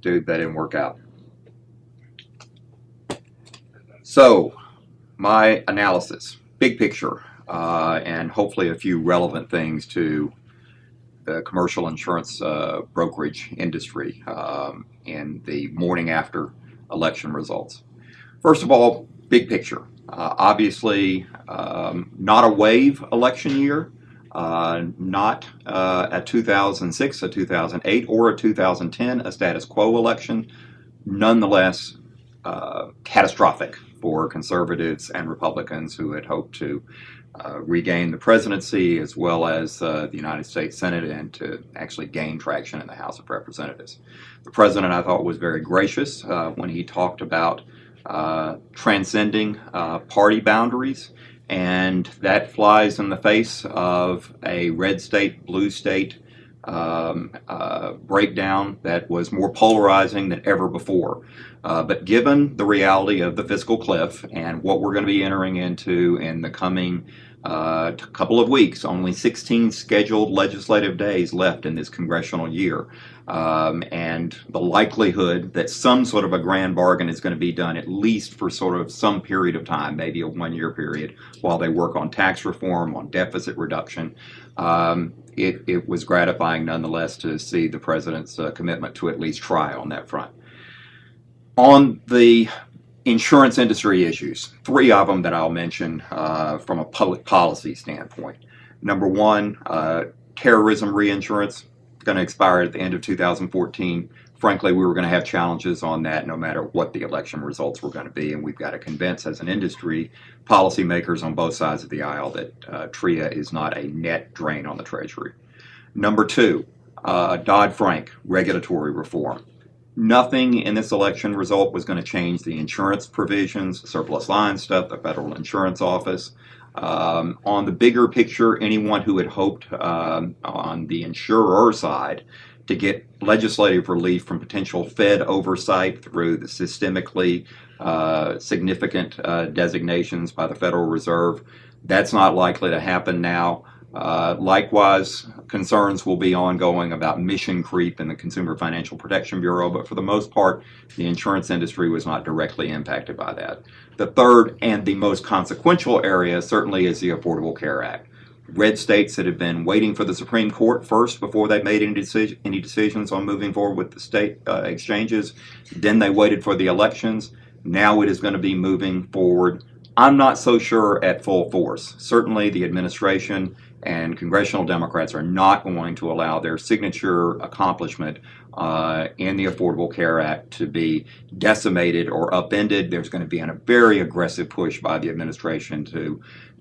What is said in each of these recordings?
Dude, that didn't work out. So, my analysis, big picture, and hopefully a few relevant things to the commercial insurance brokerage industry in the morning after election results. First of all, big picture. Obviously, not a wave election year, not a 2006, a 2008, or a 2010, a status quo election. Nonetheless, catastrophic for conservatives and Republicans who had hoped to regain the presidency as well as the United States Senate and to actually gain traction in the House of Representatives. The president, I thought, was very gracious when he talked about transcending party boundaries, and that flies in the face of a red state, blue state breakdown that was more polarizing than ever before. But given the reality of the fiscal cliff and what we're going to be entering into in the coming couple of weeks, only 16 scheduled legislative days left in this congressional year, and the likelihood that some sort of a grand bargain is going to be done at least for sort of some period of time, maybe a one-year period, while they work on tax reform, on deficit reduction. It was gratifying nonetheless to see the president's commitment to at least try on that front. On the insurance industry issues, three of them that I'll mention from a public policy standpoint. Number one, terrorism reinsurance, going to expire at the end of 2014. Frankly, we were going to have challenges on that no matter what the election results were going to be, and we've got to convince as an industry policymakers on both sides of the aisle that TRIA is not a net drain on the Treasury. Number two, Dodd-Frank regulatory reform. Nothing in this election result was going to change the insurance provisions, surplus line stuff, the Federal Insurance Office. On the bigger picture, anyone who had hoped on the insurer side to get legislative relief from potential Fed oversight through the systemically significant designations by the Federal Reserve, that's not likely to happen now. Likewise, concerns will be ongoing about mission creep in the Consumer Financial Protection Bureau, but for the most part, the insurance industry was not directly impacted by that. The third and the most consequential area certainly is the Affordable Care Act. Red states that have been waiting for the Supreme Court first before they made any decisions on moving forward with the state exchanges. Then they waited for the elections. Now it is going to be moving forward. I'm not so sure at full force. Certainly the administration and congressional Democrats are not going to allow their signature accomplishment in the Affordable Care Act to be decimated or upended. There's going to be a very aggressive push by the administration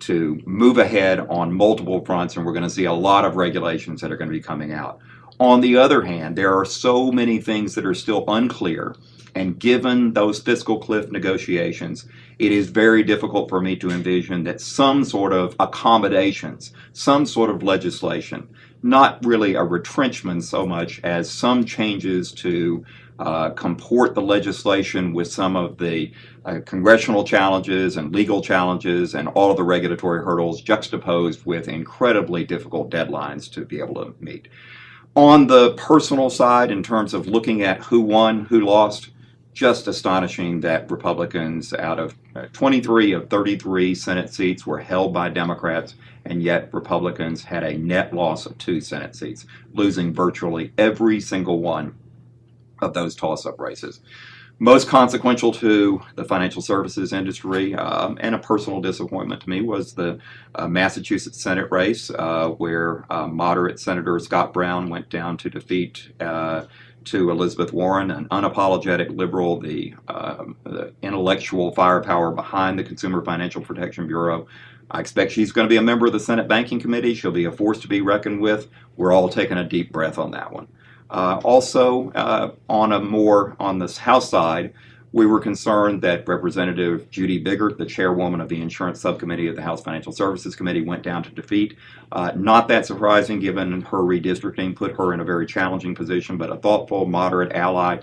to move ahead on multiple fronts, and we're going to see a lot of regulations that are going to be coming out. On the other hand, there are so many things that are still unclear, and given those fiscal cliff negotiations, it is very difficult for me to envision that some sort of accommodations, some sort of legislation, not really a retrenchment so much as some changes to comport the legislation with some of the congressional challenges and legal challenges and all of the regulatory hurdles juxtaposed with incredibly difficult deadlines to be able to meet. On the personal side, in terms of looking at who won, who lost, just astonishing that Republicans, out of 23 of 33 Senate seats, were held by Democrats, and yet Republicans had a net loss of 2 Senate seats, losing virtually every single one of those toss-up races. Most consequential to the financial services industry, and a personal disappointment to me, was the Massachusetts Senate race, where moderate Senator Scott Brown went down to defeat to Elizabeth Warren, an unapologetic liberal, the intellectual firepower behind the Consumer Financial Protection Bureau. I expect she's going to be a member of the Senate Banking Committee. She'll be a force to be reckoned with. We're all taking a deep breath on that one. Also, on this House side, we were concerned that Representative Judy Biggert, the chairwoman of the Insurance Subcommittee of the House Financial Services Committee, went down to defeat. Not that surprising given her redistricting put her in a very challenging position, but a thoughtful, moderate ally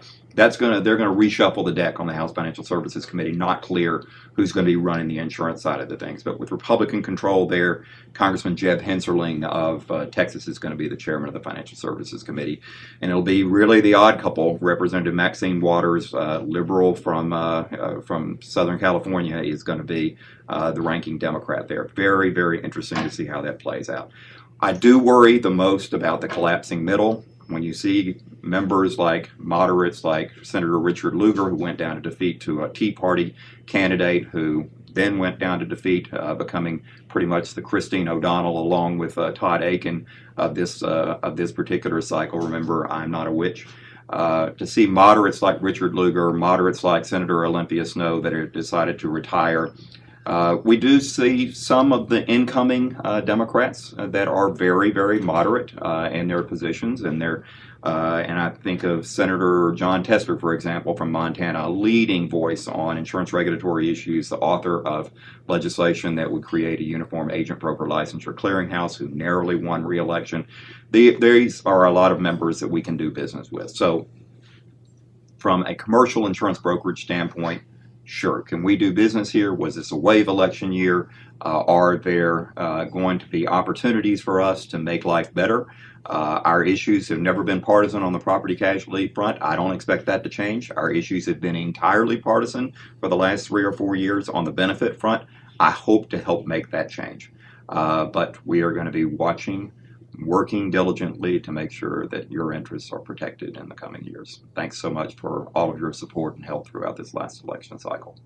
they're gonna reshuffle the deck on the House Financial Services Committee. Not clear who's going to be running the insurance side of the things, but with Republican control there, Congressman Jeb Henserling of Texas is going to be the chairman of the Financial Services Committee, and it'll be really the odd couple. Representative Maxine Waters, liberal from Southern California, is going to be the ranking Democrat there. Very, very interesting to see how that plays out. I do worry the most about the collapsing middle. When you see members like moderates like Senator Richard Lugar, who went down to defeat to a Tea Party candidate, who then went down to defeat, becoming pretty much the Christine O'Donnell along with Todd Aiken of this particular cycle. Remember, I'm not a witch. To see moderates like Richard Lugar, moderates like Senator Olympia Snowe that have decided to retire. We do see some of the incoming Democrats that are very, very moderate in their positions, and I think of Senator John Tester, for example, from Montana, a leading voice on insurance regulatory issues, the author of legislation that would create a uniform agent broker licensure clearinghouse, who narrowly won re-election. These are a lot of members that we can do business with. So from a commercial insurance brokerage standpoint, sure. Can we do business here? Was this a wave election year? Are there going to be opportunities for us to make life better? Our issues have never been partisan on the property casualty front. I don't expect that to change. Our issues have been entirely partisan for the last 3 or 4 years on the benefit front. I hope to help make that change. But we are going to be watching, working diligently to make sure that your interests are protected in the coming years. Thanks so much for all of your support and help throughout this last election cycle.